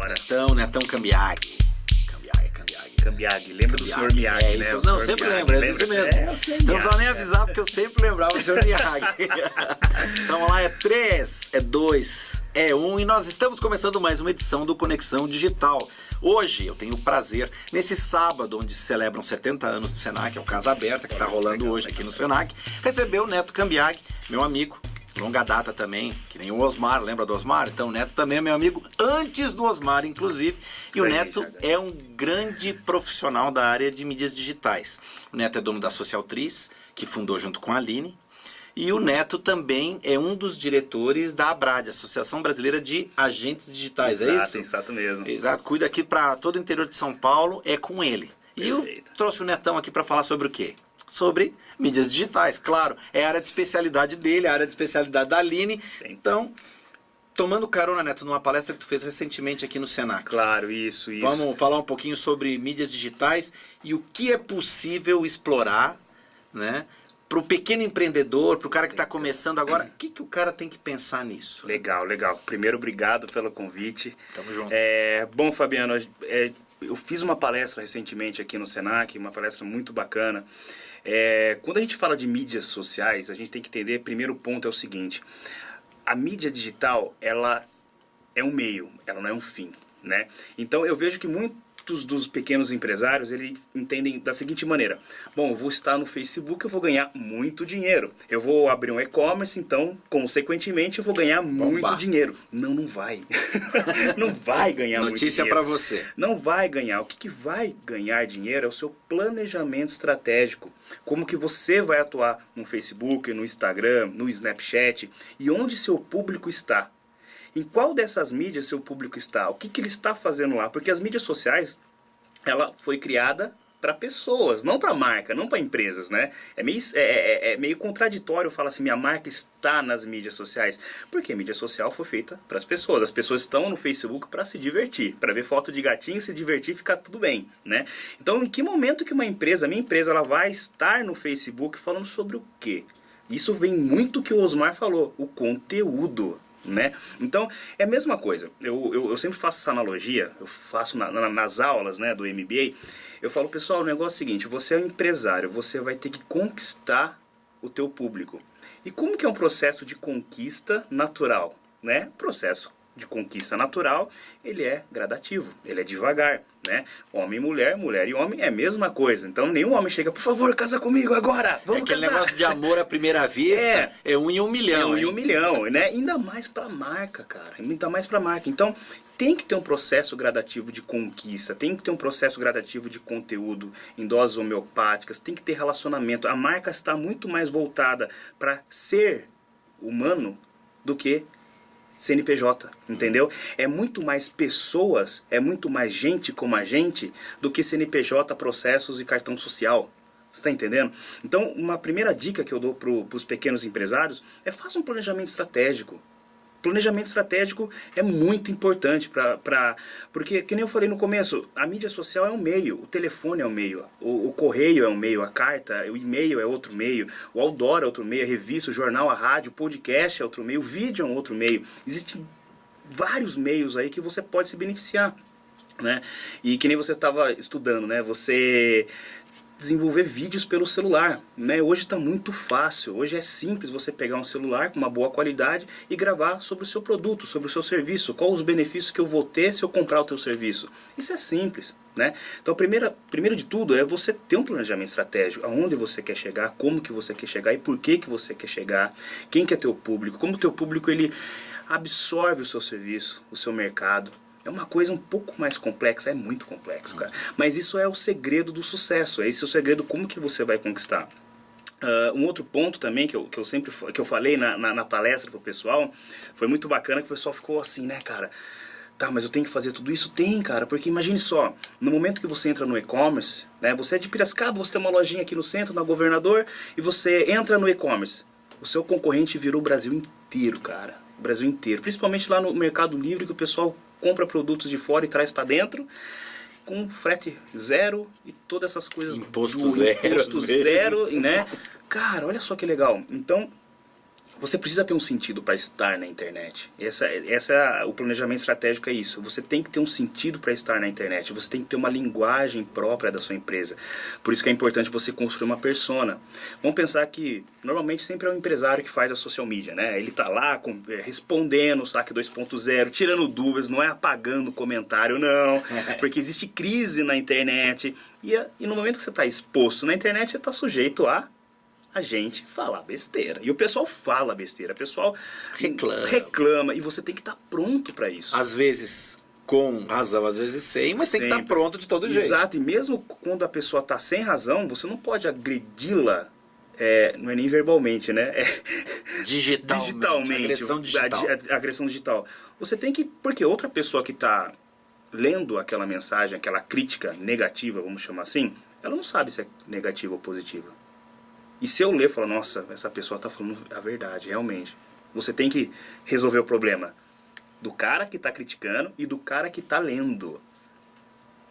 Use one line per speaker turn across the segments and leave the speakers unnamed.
hora.
Netão Cambiaghi.
Cambiaghi, lembra do Sr. Miyagi, né?
Isso, não, sempre lembro, é isso mesmo. Então não precisa nem avisar, porque eu sempre lembrava do Sr. Miyagi. Então vamos lá, é 3, é 2, é 1 e nós estamos começando mais uma edição do Conexão Digital. Hoje eu tenho o prazer, nesse sábado, onde se celebram 70 anos do Senac, é o Casa Aberta, que está rolando hoje aqui no Senac, receber o Neto Cambiaghi, meu amigo, longa data também, que nem o Osmar, lembra do Osmar? Então o Neto também é meu amigo, antes do Osmar, inclusive. E o Neto é um grande profissional da área de mídias digitais. O Neto é dono da Socialtriz, que fundou junto com a Aline. E o Neto também é um dos diretores da ABRAD, Associação Brasileira de Agentes Digitais, é isso?
Exato mesmo.
Exato, cuida aqui para todo o interior de São Paulo, é com ele. E eu trouxe o Netão aqui para falar sobre o quê? Sobre mídias digitais, claro. É a área de especialidade dele, a área de especialidade da Aline.
Sim.
Então, tomando carona, Neto, numa palestra que tu fez recentemente aqui no Senac.
Claro, isso.
Vamos falar um pouquinho sobre mídias digitais e o que é possível explorar, né? Para o pequeno empreendedor, para o cara que está começando agora, o que o cara tem que pensar nisso?
Legal. Primeiro, obrigado pelo convite.
Tamo junto.
Bom, Fabiano, eu fiz uma palestra recentemente aqui no Senac, uma palestra muito bacana. Quando a gente fala de mídias sociais, a gente tem que entender, primeiro ponto é o seguinte: a mídia digital, ela é um meio, ela não é um fim, né? Então eu vejo que muitos dos pequenos empresários, eles entendem da seguinte maneira: bom, eu vou estar no Facebook, eu vou ganhar muito dinheiro. Eu vou abrir um e-commerce, então, consequentemente, eu vou ganhar muito dinheiro. Não vai. Não vai ganhar muito dinheiro.
Notícia para você.
Não vai ganhar. O que vai ganhar dinheiro é o seu planejamento estratégico. Como que você vai atuar no Facebook, no Instagram, no Snapchat e onde seu público está. Em qual dessas mídias seu público está? O que ele está fazendo lá? Porque as mídias sociais, ela foi criada para pessoas, não para marca, não para empresas, né? É meio contraditório falar assim, minha marca está nas mídias sociais. Porque a mídia social foi feita para as pessoas. As pessoas estão no Facebook para se divertir, para ver foto de gatinho, se divertir e ficar tudo bem, né? Então, em que momento que uma empresa, a minha empresa, ela vai estar no Facebook falando sobre o quê? Isso vem muito que o Osmar falou, o conteúdo. Né? Então, é a mesma coisa. Eu sempre faço essa analogia, eu faço nas aulas, né, do MBA. Eu falo, pessoal, o negócio é o seguinte: você é um empresário, você vai ter que conquistar o teu público. E como que é um processo de conquista natural? Né? Processo de conquista natural, ele é gradativo, ele é devagar, né? Homem e mulher, mulher e homem é a mesma coisa. Então nenhum homem chega, por favor, casa comigo agora, vamos
aquele
casar.
Negócio de amor à primeira vista é 1 em 1 milhão.
É 1 em 1 milhão, né? Ainda mais pra marca, cara. Ainda mais pra marca. Então, tem que ter um processo gradativo de conquista, tem que ter um processo gradativo de conteúdo em doses homeopáticas, tem que ter relacionamento. A marca está muito mais voltada para ser humano do que CNPJ, entendeu? É muito mais pessoas, é muito mais gente como a gente do que CNPJ, processos e cartão social. Você está entendendo? Então, uma primeira dica que eu dou para os pequenos empresários é: faça um planejamento estratégico. Planejamento estratégico é muito importante porque, que nem eu falei no começo, a mídia social é um meio, o telefone é um meio, o correio é um meio, a carta, o e-mail é outro meio, o outdoor é outro meio, a revista, o jornal, a rádio, o podcast é outro meio, o vídeo é um outro meio. Existem vários meios aí que você pode se beneficiar, né? E que nem você estava estudando, né? Você desenvolver vídeos pelo celular, né? Hoje está muito fácil, hoje é simples você pegar um celular com uma boa qualidade e gravar sobre o seu produto, sobre o seu serviço, quais os benefícios que eu vou ter se eu comprar o teu serviço. Isso é simples, né? Então, primeiro de tudo é você ter um planejamento estratégico, aonde você quer chegar, como que você quer chegar e por que você quer chegar, quem que é teu público, como o teu público ele absorve o seu serviço, o seu mercado. É uma coisa um pouco mais complexa, é muito complexo, cara. Mas isso é o segredo do sucesso, esse é o segredo como que você vai conquistar. Um outro ponto também que eu falei na palestra pro pessoal, foi muito bacana que o pessoal ficou assim, né, cara? Tá, mas eu tenho que fazer tudo isso? Tem, cara, porque imagine só, no momento que você entra no e-commerce, né, você é de Piracicaba, você tem uma lojinha aqui no centro, na Governador, e você entra no e-commerce. O seu concorrente virou o Brasil inteiro, cara. O Brasil inteiro. Principalmente lá no Mercado Livre, que o pessoal compra produtos de fora e traz para dentro, com frete zero e todas essas coisas.
Imposto zero,
né? Cara, olha só que legal. Então, Você precisa ter um sentido para estar na internet. O planejamento estratégico é isso. Você tem que ter um sentido para estar na internet. Você tem que ter uma linguagem própria da sua empresa. Por isso que é importante você construir uma persona. Vamos pensar que normalmente sempre é o empresário que faz a social media, né? Ele está lá respondendo o Saque 2.0, tirando dúvidas, não é apagando comentário, não. Porque existe crise na internet. E no momento que você está exposto na internet, você está sujeito a gente falar besteira. E o pessoal fala besteira, o pessoal reclama e você tem que estar pronto para isso.
Às vezes com razão, às vezes sem, mas tem que estar pronto de todo jeito.
Exato, e mesmo quando a pessoa está sem razão, você não pode agredi-la, não é nem verbalmente, né? Digitalmente.
Agressão digital.
Agressão digital. Você tem que, porque outra pessoa que está lendo aquela mensagem, aquela crítica negativa, vamos chamar assim, ela não sabe se é negativa ou positiva. E se eu ler e falar, nossa, essa pessoa está falando a verdade, realmente. Você tem que resolver o problema do cara que está criticando e do cara que está lendo.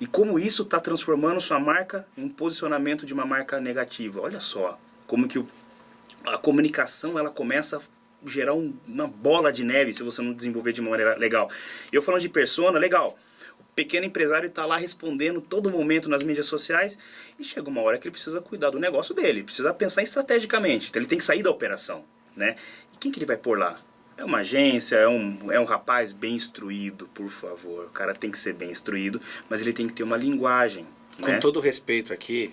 E como isso está transformando sua marca em um posicionamento de uma marca negativa. Olha só, como que a comunicação ela começa a gerar uma bola de neve se você não desenvolver de uma maneira legal. Eu falando de persona, legal. Pequeno empresário está lá respondendo todo momento nas mídias sociais e chega uma hora que ele precisa cuidar do negócio dele, precisa pensar estrategicamente, então ele tem que sair da operação, né? E quem que ele vai pôr lá? É uma agência, é um rapaz bem instruído, por favor, o cara tem que ser bem instruído, mas ele tem que ter uma linguagem,
com todo respeito aqui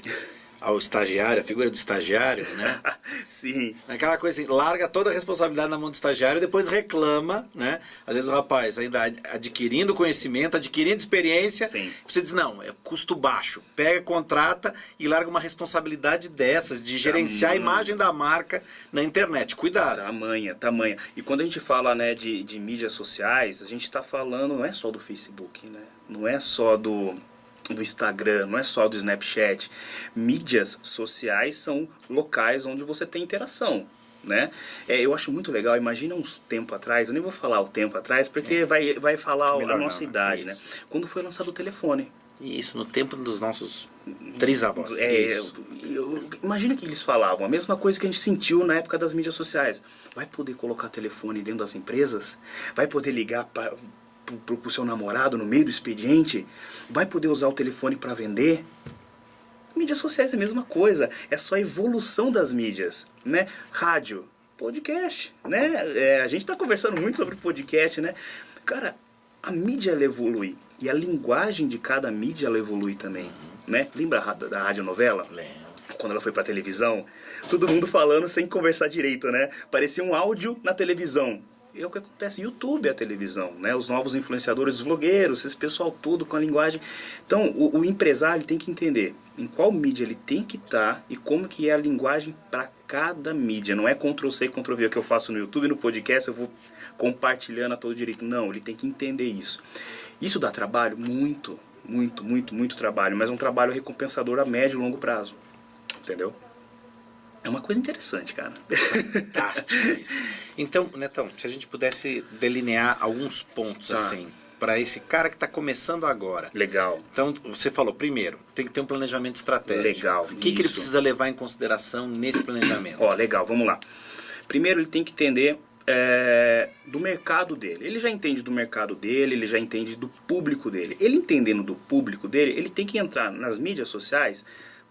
ao estagiário, a figura do estagiário, né?
Sim.
Aquela coisa assim, larga toda a responsabilidade na mão do estagiário e depois reclama, né? Às vezes o rapaz ainda adquirindo conhecimento, adquirindo experiência,
Sim.
Você diz, não, é custo baixo. Pega, contrata e larga uma responsabilidade dessas, de gerenciar a imagem da marca na internet. Cuidado.
Tamanha. E quando a gente fala, né, de mídias sociais, a gente está falando, não é só do Facebook, né? Não é só do Instagram, não é só do Snapchat. Mídias sociais são locais onde você tem interação, né? Eu acho muito legal, imagina uns tempo atrás, eu nem vou falar o tempo atrás, porque vai falar a nossa idade, né? Quando foi lançado o telefone.
Isso, no tempo dos nossos trisavós.
Imagina que eles falavam, a mesma coisa que a gente sentiu na época das mídias sociais. Vai poder colocar telefone dentro das empresas? Vai poder ligar para o seu namorado no meio do expediente? Vai poder usar o telefone para vender? Mídias sociais é a mesma coisa, é só a evolução das mídias, né? Rádio, podcast, né? A gente está conversando muito sobre podcast, né? Cara, a mídia ela evolui e a linguagem de cada mídia ela evolui também, né? Lembra da radionovela?
Lembro.
Quando ela foi pra televisão, todo mundo falando sem conversar direito, né? Parecia um áudio na televisão. É o que acontece, YouTube é a televisão, né? Os novos influenciadores, os vlogueiros, esse pessoal todo com a linguagem. Então, o empresário tem que entender em qual mídia ele tem que estar e como que é a linguagem para cada mídia. Não é Ctrl+C, Ctrl+V, o que eu faço no YouTube, no podcast, eu vou compartilhando a todo direito. Não, ele tem que entender isso. Isso dá trabalho? Muito trabalho, mas é um trabalho recompensador a médio e longo prazo. Entendeu? É uma coisa interessante, cara.
Fantástico isso. Então, Netão, se a gente pudesse delinear alguns pontos assim, para esse cara que está começando agora.
Legal.
Então, você falou, primeiro, tem que ter um planejamento estratégico.
Legal.
O que ele precisa levar em consideração nesse planejamento?
Legal, vamos lá. Primeiro, ele tem que entender do mercado dele. Ele já entende do mercado dele, ele já entende do público dele. Ele entendendo do público dele, ele tem que entrar nas mídias sociais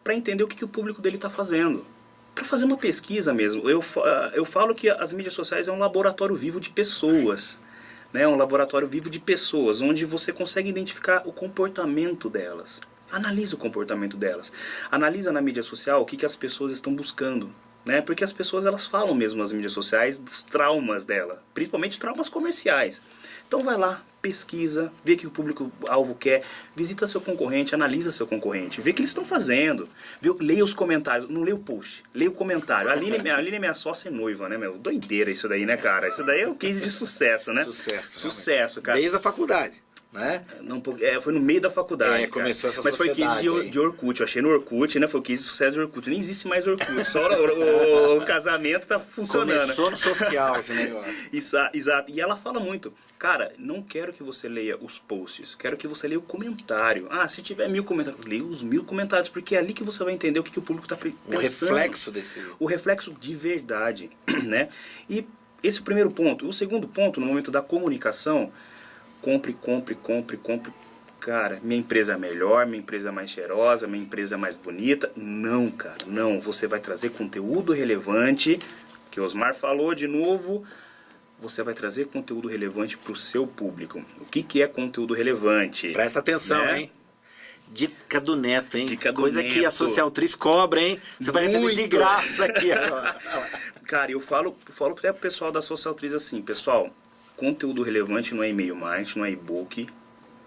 para entender o que o público dele está fazendo. Para fazer uma pesquisa mesmo. Eu falo que as mídias sociais é um laboratório vivo de pessoas. Né? Um laboratório vivo de pessoas, onde você consegue identificar o comportamento delas. Analisa o comportamento delas. Analisa na mídia social o que as pessoas estão buscando. Né? Porque as pessoas elas falam mesmo nas mídias sociais dos traumas dela. Principalmente traumas comerciais. Então vai lá, pesquisa, vê o que o público-alvo quer, visita seu concorrente, analisa seu concorrente, vê o que eles estão fazendo, leia os comentários, não leia o post, leia o comentário. A Aline é minha sócia e noiva, né, meu? Doideira isso daí, né, cara? Isso daí é o case de sucesso, né?
Sucesso,
Sucesso, cara.
Desde a faculdade. né?
Não, foi no meio da faculdade.
Começou essa
Mas foi
sociedade
case de Orkut. Eu achei no Orkut, né? Foi case de sucesso de Orkut. Nem existe mais Orkut. Só o casamento tá funcionando.
Começou no social esse negócio.
Exato. E ela fala muito. Cara, não quero que você leia os posts. Quero que você leia o comentário. Ah, se tiver 1000 comentários, leia os 1000 comentários. Porque é ali que você vai entender o que o público tá pensando.
O reflexo desse...
O reflexo de verdade, né? E esse é o primeiro ponto. O segundo ponto, no momento da comunicação... Compre. Cara, minha empresa é melhor, minha empresa é mais cheirosa, minha empresa é mais bonita. Não, cara, não. Você vai trazer conteúdo relevante, que o Osmar falou de novo. Você vai trazer conteúdo relevante para o seu público. O que é conteúdo relevante?
Presta atenção,
né?
hein? Dica do Neto, hein?
Dica do
Coisa
Neto.
que a Socialtriz cobra, hein? Você vai receber de graça aqui agora.
Cara, eu falo até pro pessoal da Socialtriz assim, pessoal... Conteúdo relevante não é e-mail marketing, não é e-book,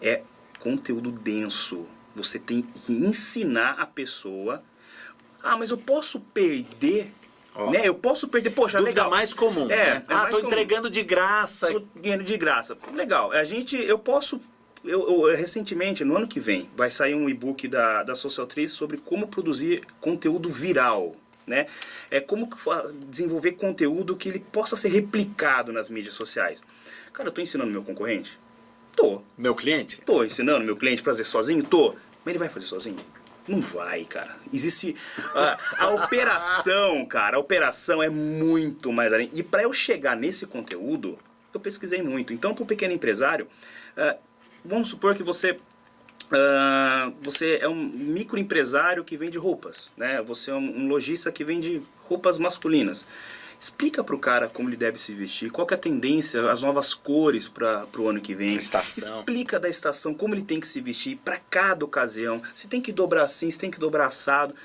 é conteúdo denso. Você tem que ensinar a pessoa. Ah, mas eu posso perder, né? Eu posso perder, poxa,
dúvida
legal.
mais comum. Né? Tô entregando de graça.
Tô ganhando de graça. Legal. Eu recentemente, no ano que vem, vai sair um e-book da Socialtriz sobre como produzir conteúdo viral. Né? Como desenvolver conteúdo que ele possa ser replicado nas mídias sociais. Cara, eu tô ensinando meu concorrente? Tô.
Meu cliente?
Tô ensinando meu cliente pra fazer sozinho? Tô. Mas ele vai fazer sozinho? Não vai, cara. Existe... a operação, cara, a operação é muito mais além. E para eu chegar nesse conteúdo, eu pesquisei muito. Então, para o pequeno empresário, vamos supor que você é um microempresário que vende roupas, né? Você é um lojista que vende roupas masculinas. Explica para o cara como ele deve se vestir, qual que é a tendência, as novas cores para o ano que vem.
Estação.
Explica da estação, como ele tem que se vestir para cada ocasião. Se tem que dobrar assim, se tem que dobrar assado.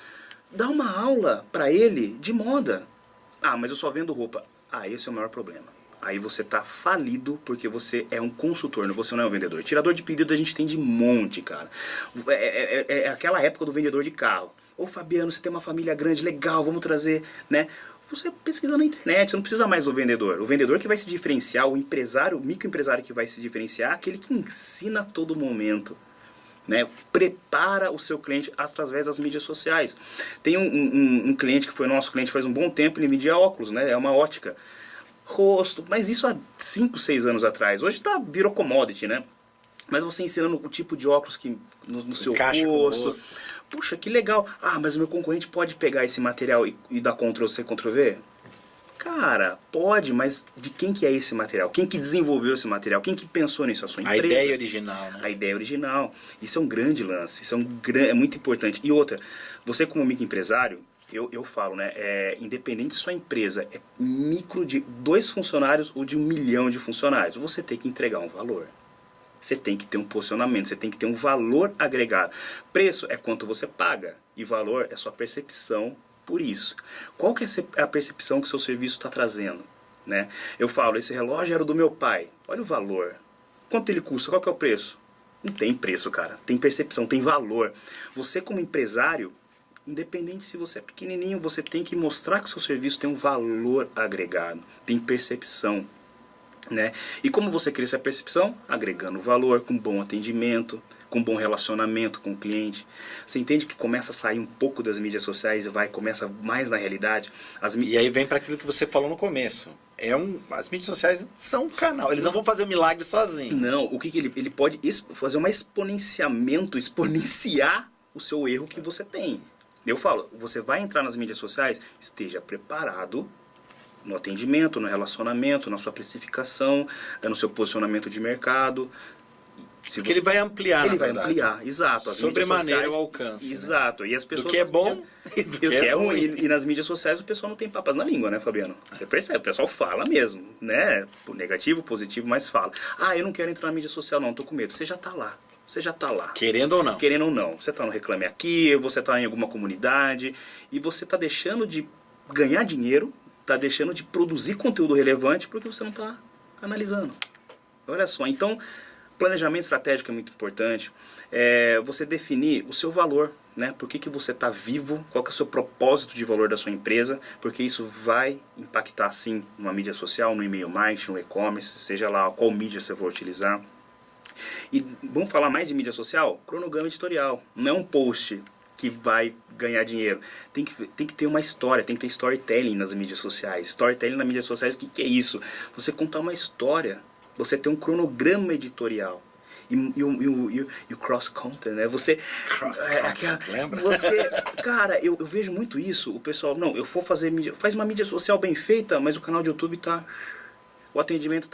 Dá uma aula para ele de moda. Ah, mas eu só vendo roupa. Ah, esse é o maior problema. Aí você está falido porque você é um consultor, você não é um vendedor. Tirador de pedido a gente tem de monte, cara. É aquela época do vendedor de carro. Ô Fabiano, você tem uma família grande, legal, vamos trazer, né? Você pesquisa na internet, você não precisa mais do vendedor. O vendedor que vai se diferenciar, o empresário, o microempresário que vai se diferenciar, aquele que ensina a todo momento. Né? Prepara o seu cliente através das mídias sociais. Tem um cliente que foi nosso cliente faz um bom tempo, ele vendia óculos, né? É uma ótica. Rosto, mas isso há 5, 6 anos atrás. Hoje virou commodity, né? Mas você ensinando o tipo de óculos que no seu rosto. Puxa, que legal. Ah, mas o meu concorrente pode pegar esse material e dar Ctrl-C, Ctrl-V? Cara, pode, mas de quem que é esse material? Quem que desenvolveu esse material? Quem que pensou nisso? A sua empresa?
A ideia original, né?
A ideia original. Isso é um grande lance. Isso é muito importante. E outra, você como microempresário, eu falo, né? Independente se sua empresa é micro de 2 funcionários ou de 1 milhão de funcionários, você tem que entregar um valor. Você tem que ter um posicionamento, você tem que ter um valor agregado. Preço é quanto você paga e valor é sua percepção por isso. Qual que é a percepção que o seu serviço está trazendo? Né? Eu falo, esse relógio era do meu pai. Olha o valor. Quanto ele custa? Qual que é o preço? Não tem preço, cara. Tem percepção, tem valor. Você como empresário, independente se você é pequenininho, você tem que mostrar que o seu serviço tem um valor agregado. Tem percepção. Né? E como você cria essa percepção? Agregando valor, com bom atendimento, com bom relacionamento com o cliente. Você entende que começa a sair um pouco das mídias sociais e começa mais na realidade?
E aí vem para aquilo que você falou no começo. As mídias sociais são um canal, eles não vão fazer um milagre sozinhos.
Não, o que ele pode fazer um exponenciar o seu erro que você tem. Eu falo, você vai entrar nas mídias sociais, esteja preparado no atendimento, no relacionamento, na sua precificação, no seu posicionamento de mercado.
Porque ele vai ampliar,
ele vai ampliar, exato.
Sobremaneira o alcance.
Exato.
Né?
E as pessoas
do que é bom
e do que é ruim. E nas mídias sociais o pessoal não tem papas na língua, né, Fabiano? Você percebe, o pessoal fala mesmo, né? Negativo, positivo, mas fala. Ah, eu não quero entrar na mídia social não, tô com medo. Você já tá lá. Você já tá lá.
Querendo ou não.
Querendo ou não. Você tá no Reclame Aqui, você tá em alguma comunidade e você tá deixando de ganhar dinheiro, tá deixando de produzir conteúdo relevante porque você não tá analisando. Olha só, então planejamento estratégico é muito importante. Você definir o seu valor, né? Por que você está vivo, qual que é o seu propósito de valor da sua empresa, porque isso vai impactar sim numa mídia social, no e-mail marketing, no e-commerce, seja lá qual mídia você for utilizar. E vamos falar mais de mídia social? Cronograma editorial. Não é um post que vai ganhar dinheiro. Tem que ter uma história, tem que ter storytelling nas mídias sociais. Storytelling nas mídias sociais, o que é isso? Você contar uma história, você ter um cronograma editorial. E o cross-content, né? Você...
Cross-content, lembra?
Você... Cara, eu vejo muito isso. O pessoal, não, eu vou fazer mídia... Faz uma mídia social bem feita, mas o canal de YouTube tá... O atendimento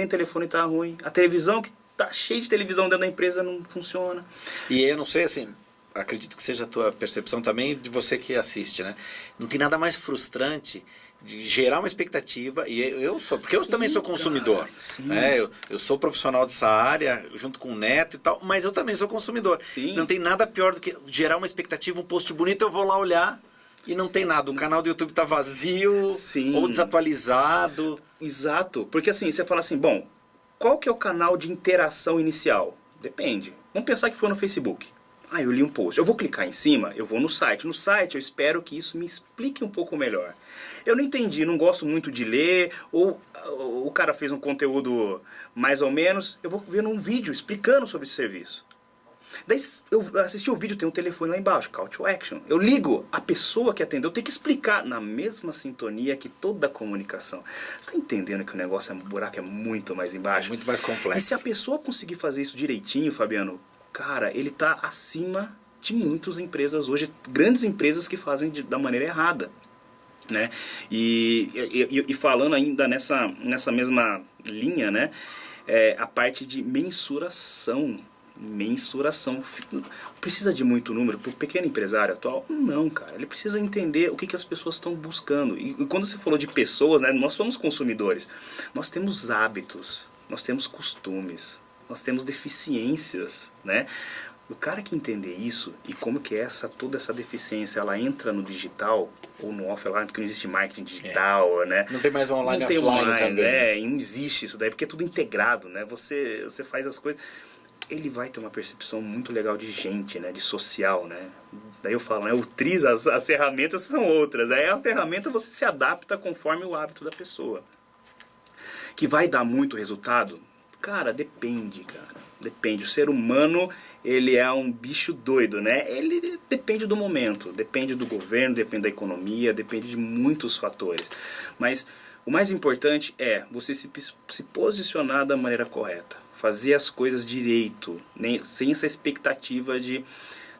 telefone tá ruim. A televisão, que tá cheia de televisão dentro da empresa, não funciona.
E eu não sei, assim... Acredito que seja a tua percepção também de você que assiste, né? Não tem nada mais frustrante de gerar uma expectativa, e porque eu também sou consumidor, né? Eu sou profissional dessa área, junto com o Neto e tal, mas eu também sou consumidor.
Sim.
Não tem nada pior do que gerar uma expectativa, um post bonito, eu vou lá olhar e não tem nada. O canal do YouTube tá vazio,
Sim.
ou desatualizado.
Exato, porque assim, você fala assim, bom, qual que é o canal de interação inicial? Depende. Vamos pensar que foi no Facebook. Ah, eu li um post. Eu vou clicar em cima, eu vou no site. No site eu espero que isso me explique um pouco melhor. Eu não entendi, não gosto muito de ler, ou o cara fez um conteúdo mais ou menos, eu vou ver num vídeo explicando sobre esse serviço. Daí eu assisti o vídeo, tem um telefone lá embaixo, call to action. Eu ligo, a pessoa que atendeu tem que explicar na mesma sintonia que toda a comunicação. Você está entendendo que o buraco é muito mais embaixo?
É muito mais complexo.
E se a pessoa conseguir fazer isso direitinho, Fabiano, cara, ele está acima de muitas empresas hoje, grandes empresas que fazem da maneira errada, né? E falando ainda nessa mesma linha, né? A parte de mensuração. Precisa de muito número para o pequeno empresário atual? Não, cara. Ele precisa entender o que as pessoas estão buscando. E quando você falou de pessoas, né? Nós somos consumidores. Nós temos hábitos, nós temos costumes, nós temos deficiências, né? O cara que entender isso e como que toda essa deficiência ela entra no digital ou no offline, porque não existe marketing digital, né?
Não tem mais online
não tem
offline também.
Não existe isso daí, porque é tudo integrado, né? Você faz as coisas, ele vai ter uma percepção muito legal de gente, né? De social, né? Daí eu falo, né? O TRIS, as ferramentas são outras. Aí a ferramenta você se adapta conforme o hábito da pessoa. Que vai dar muito resultado? Cara, depende, cara. Depende. O ser humano, ele é um bicho doido, né? Ele depende do momento, depende do governo, depende da economia, depende de muitos fatores. Mas o mais importante é você se posicionar da maneira correta. Fazer as coisas direito, sem essa expectativa de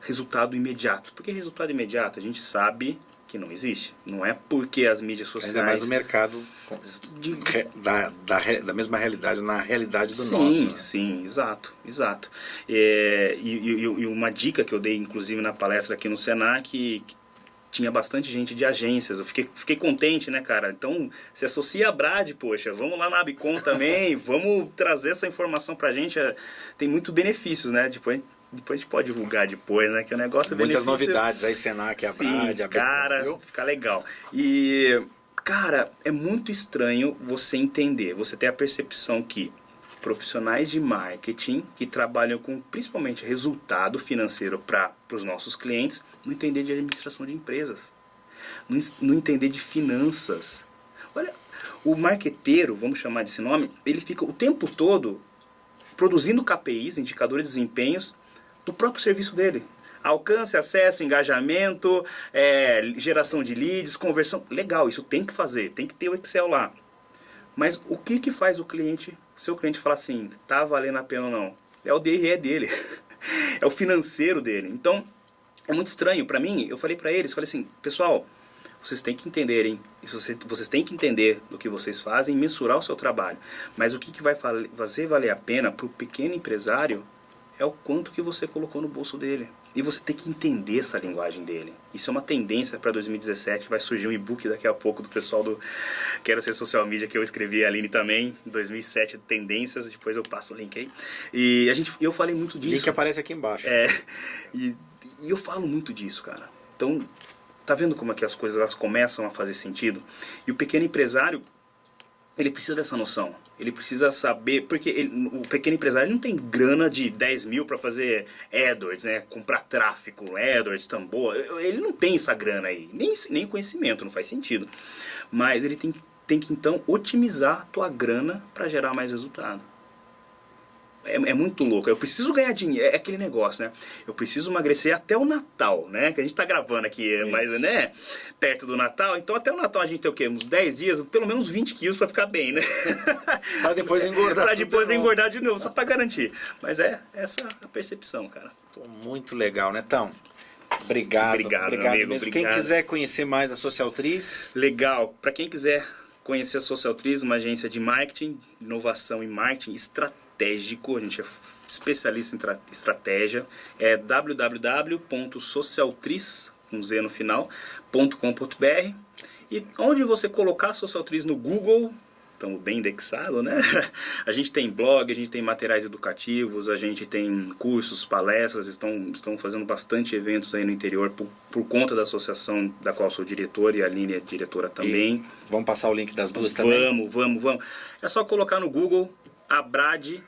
resultado imediato. Porque resultado imediato a gente sabe que não existe. Não é porque as mídias sociais...
Ainda mais o mercado da mesma realidade, na realidade do nosso.
Sim, exato. E uma dica que eu dei, inclusive, na palestra aqui no Senac, que tinha bastante gente de agências. Eu fiquei contente, né, cara? Então, se associa a Brad, poxa, vamos lá na Abicom também, vamos trazer essa informação pra gente. Tem muitos benefícios, né? Depois a gente pode divulgar depois, né? Que o negócio é
muitas novidades aí, Senac, a Brad, a
cara, fica legal. E, cara, é muito estranho você entender, você ter a percepção que profissionais de marketing que trabalham com principalmente resultado financeiro para os nossos clientes, não entender de administração de empresas, não entender de finanças. Olha, o marqueteiro, vamos chamar desse nome, ele fica o tempo todo produzindo KPIs, indicadores de desempenhos, do próprio serviço dele. Alcance, acesso, engajamento, geração de leads, conversão. Legal, isso tem que fazer, tem que ter o Excel lá. Mas o que faz o cliente, seu cliente falar assim, tá valendo a pena ou não? É o DRE dele, é o financeiro dele. Então, é muito estranho. Para mim, eu falei para eles, falei assim, pessoal, vocês têm que entenderem, vocês têm que entender do que vocês fazem, mensurar o seu trabalho. Mas o que vai fazer valer a pena para o pequeno empresário é o quanto que você colocou no bolso dele. E você tem que entender essa linguagem dele. Isso é uma tendência para 2017, que vai surgir um e-book daqui a pouco do pessoal do Quero Ser Social Media, que eu escrevi, a Aline também, 2007, Tendências, depois eu passo o link aí. E eu falei muito disso.
O link aparece aqui embaixo.
E eu falo muito disso, cara. Então, tá vendo como é que as coisas elas começam a fazer sentido? E o pequeno empresário, ele precisa dessa noção. Ele precisa saber, porque o pequeno empresário não tem grana de 10 mil para fazer AdWords, né? Comprar tráfego, AdWords, tambor. Ele não tem essa grana aí, nem conhecimento, não faz sentido. Mas ele tem que então otimizar a tua grana para gerar mais resultado. É muito louco. Eu preciso ganhar dinheiro. É aquele negócio, né? Eu preciso emagrecer até o Natal, né? Que a gente tá gravando aqui, mas, né? Perto do Natal. Então, até o Natal a gente tem o quê? Uns 10 dias, pelo menos 20 quilos pra ficar bem, né?
Pra depois engordar.
Pra depois engordar de novo, só pra garantir. Mas é essa a percepção, cara.
Pô, muito legal, Netão. Obrigado
amigo,
mesmo.
obrigado.
Quem quiser conhecer mais a Socialtriz...
Legal. Pra quem quiser conhecer a Socialtriz, uma agência de marketing, inovação e marketing estratégico, a gente é especialista em estratégia, é www.socialtriz, com Z no final, .com.br, e onde você colocar a Socialtriz no Google, estamos bem indexados, né? A gente tem blog, a gente tem materiais educativos, a gente tem cursos, palestras, estão fazendo bastante eventos aí no interior por conta da associação da qual sou diretor, e a Aline é diretora também.
E vamos passar o link das duas também?
Vamos. É só colocar no Google Abrad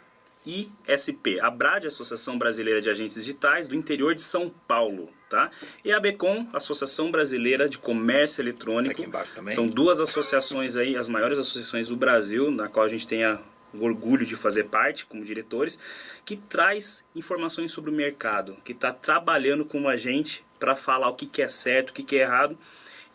ISP. Abrad, Associação Brasileira de Agentes Digitais do interior de São Paulo, tá? E a ABCOM, Associação Brasileira de Comércio Eletrônico.
Aqui embaixo também.
São duas associações aí, as maiores associações do Brasil, na qual a gente tem o orgulho de fazer parte como diretores, que traz informações sobre o mercado, que está trabalhando com a gente para falar o que é certo, o que é errado.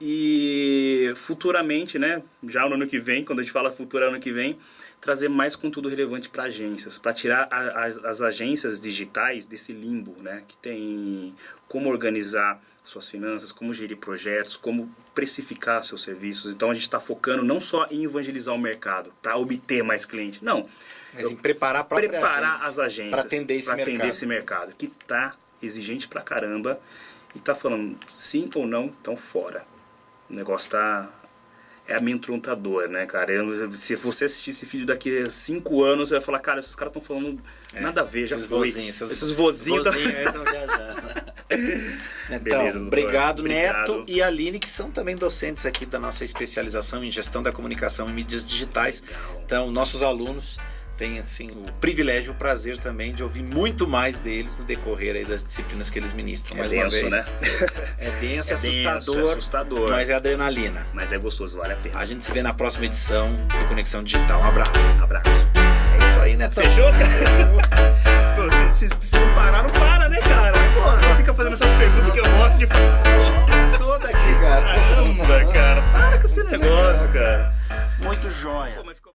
E futuramente, né, já no ano que vem, quando a gente fala futuro ano que vem, trazer mais conteúdo relevante para agências, para tirar as agências digitais desse limbo, né, que tem como organizar suas finanças, como gerir projetos, como precificar seus serviços. Então a gente está focando não só em evangelizar o mercado, para obter mais clientes, não.
Mas em preparar
as agências para atender esse mercado, que está exigente pra caramba e está falando sim ou não, então fora. O negócio é amedrontador, né, cara? Se você assistir esse vídeo daqui a 5 anos, você vai falar, cara, esses caras estão falando nada a ver, já foi. Esses vozinhos
aí estão viajando. Então,
Beleza,
obrigado, Neto e Aline, que são também docentes aqui da nossa especialização em gestão da comunicação e mídias digitais. Então, nossos alunos têm assim, o privilégio e o prazer também de ouvir muito mais deles no decorrer aí das disciplinas que eles ministram. Mais
denso,
uma vez,
né?
É denso,
assustador,
mas é adrenalina.
Mas é gostoso, vale a pena.
A gente se vê na próxima edição do Conexão Digital. Um abraço.
Abraço.
É isso aí, Netão.
Fechou, cara? Pô, se não parar, não para, né, cara? Pô, você fica fazendo essas perguntas que eu gosto de fazer.
Toda aqui, cara.
Caramba, cara. Para com esse negócio, cara.
Muito jóia.
Pô, mas ficou...